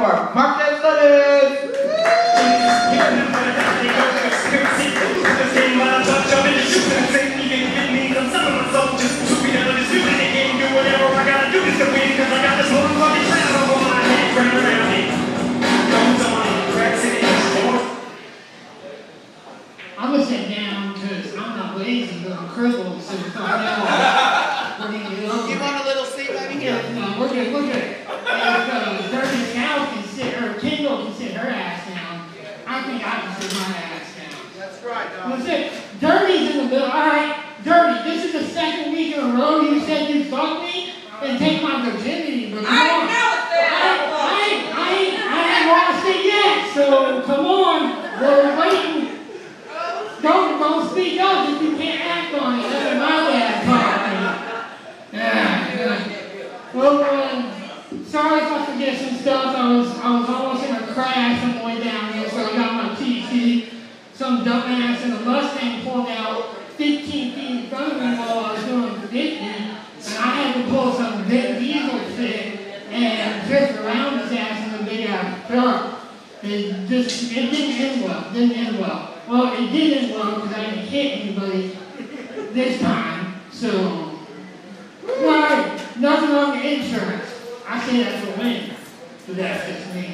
for Marquez Letters. I'm gonna sit down because I'm not lazy, but I'm crippled, so we're gonna get over. You want a little seat, baby? Yeah, no, we're good, we're good. If Dirty Cal can sit, or Kendall can sit her ass down, I think I can sit my ass down. That's right, Don. That's it. Dirty's in the middle. Alright, Dirty, this is the second week in a row you said you fucked me and take my virginity, but come on. I ain't want to say yes, so come on, we're waiting. Don't speak up if you can't act on it. That's my bad part. Yeah. Well, sorry if I forget some stuff. I was almost in a crash on the way down here, so I got my PC. Some dumbass in a Mustang pulled out 15 feet in front of me while I was doing 50, and I had to pull some Vin Diesel shit and drift around his ass in a big ass truck. It didn't end well. Well, it did end well because I didn't hit anybody this time, so. Right, nothing on the insurance. I say that's a win, but that's just me.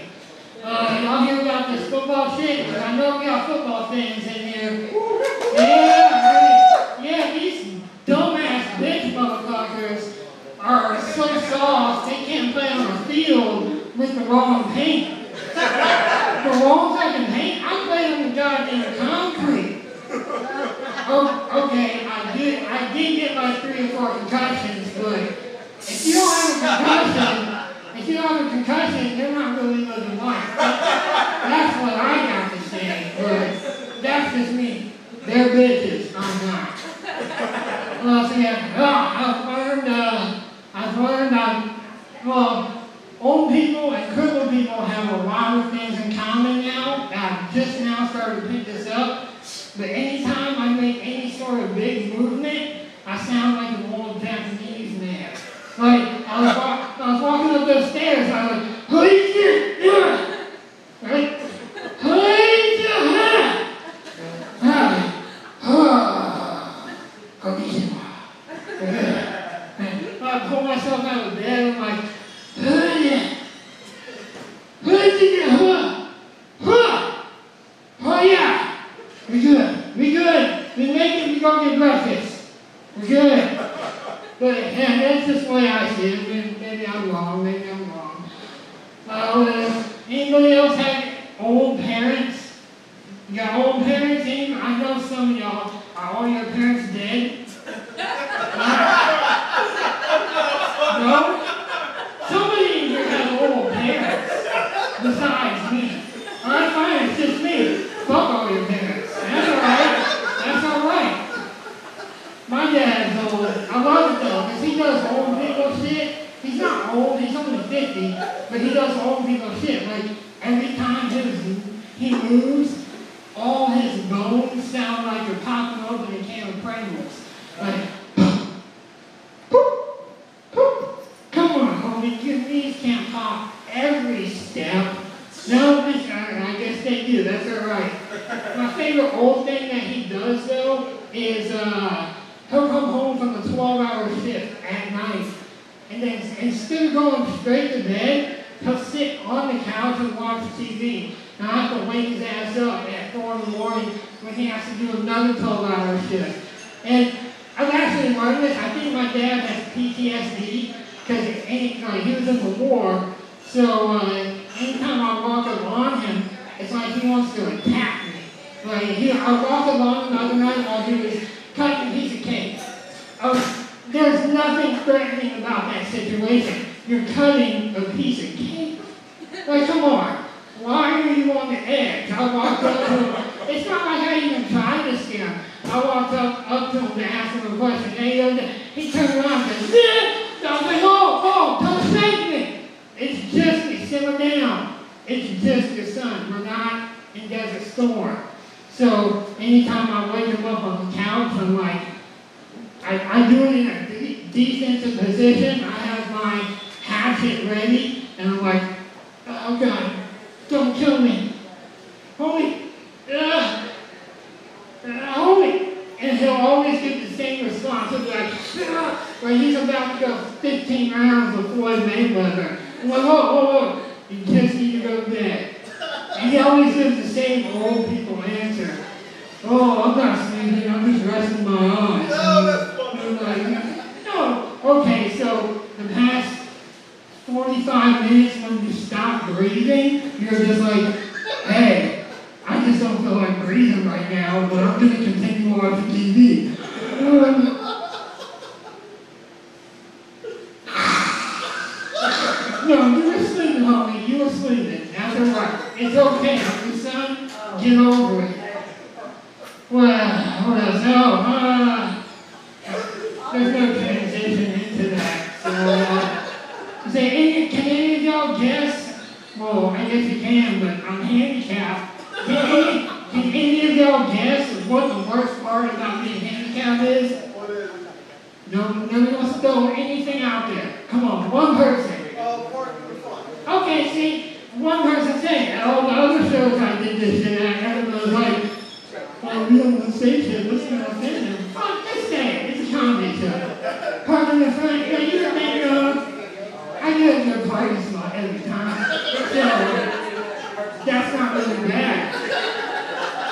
Y'all hear about this football shit? Because I know we got football fans in here. Yeah, these dumbass bitch motherfuckers are so soft, they can't play on the field with the wrong paint. The wrong fucking paint? I played on the goddamn concrete. Oh, okay, I did get like 3 or 4 concussions, but if you don't have a concussion, you're not really living life. That's what I got to say, but that's just me. They're bitches, I'm not. Well, so yeah, I've learned, well, old people and crippled people have a lot of things in common now. I've just now started to pick this up. But anytime I make any sort of big movement, I sound like an old Japanese man. Like, I was walking up those stairs, I was like, holy shit, yeah! Right? Holy shit, I pull myself out of bed, I'm like, oh yeah, we good, we make it, we go get breakfast, we're good. But yeah, that's just the way I see it, maybe I'm wrong. Anybody else have old parents? You got old parents? I know some of y'all, are all your parents dead? No? Somebody in here has old parents, besides me. Alright, fine, it's just me. Fuck all your parents. That's alright. My dad's old. I love it though, because he does old people shit. He's not old, he's only 50, but he does old people shit. Like, every time he moves, all his bones sound like they're popping open a can of Pringles. Like, come on, homie, your knees can't pop every step. No, I guess they do, that's alright. My favorite old thing that he does, though, is he'll come home from a 12-hour shift at night, and then instead of going straight to bed, he'll sit on the couch and watch TV. And I have to wake his ass up at 4 in the morning when he has to do another 12-hour shift. And I've actually learned this. I think my dad has PTSD, because he was in the war, so anytime I walk up on him, it's like he wants to attack me. Like, I walked along the other night while he was cutting a piece of cake. There's nothing threatening about that situation. You're cutting a piece of cake. Like, come on. Why are you on the edge? I walked up to him. It's not like I even tried to scare him. I walked up to him to ask him a question. He turned around and said, "Yeah." I was like, oh, don't shake me. It's just me. Simmer down. It's just your son. We're not in Desert Storm. So anytime I wake him up on the couch, I'm like, I do it in a defensive position. I have my hatchet ready, and I'm like, Oh God, don't kill me. Homie, homie. And he'll always get the same response. He'll be like, where he's about to go 15 rounds with Floyd Mayweather. I'm like, whoa. You just need to go to bed. And he always gives the same old people answer. Oh, I'm not sleeping, I'm just resting my eyes. No, that's funny. I'm like, no. Okay, so the past 45 minutes when you stop breathing, you're just like, hey, I just don't feel like breathing right now, but I'm going to continue watching TV. No, you were sleeping, homie. You were sleeping. That's all right. It's okay, homie, son. Get over it. Well, what else? There's no transition into that. So, can any of y'all guess? Well, I guess you can, but I'm handicapped. Can any of y'all guess what the worst part about being handicapped is? What is it? Nobody wants to throw anything out there. Come on, one person. Part of the fun. Okay, see, one person saying it. All the other shows I did this shit at, everyone was like, oh, we don't want to say shit, let's not offend them. Fuck, just say it. It's a comedy show. Pardon the front, you can make I get a good party spot every time. So, that's not really bad.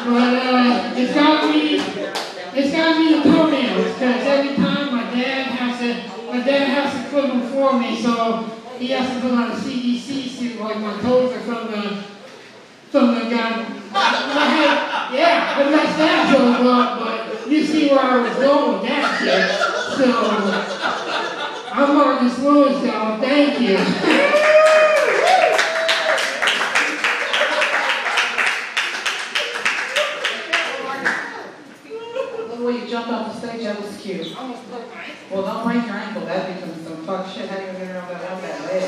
But, it's gotta be the toenails, because every time my dad has to clip them for me, so he has to put on a CDC suit like my toes are from the guy. Yeah, but that's that joke, but you see where I was going with that shit. So, I'm Marcus Lewis, y'all. Thank you. The way you jumped off the stage, that was cute. Almost broke my ankle. Well, don't break your ankle. That'd be some fuck shit. How do you get around that leg?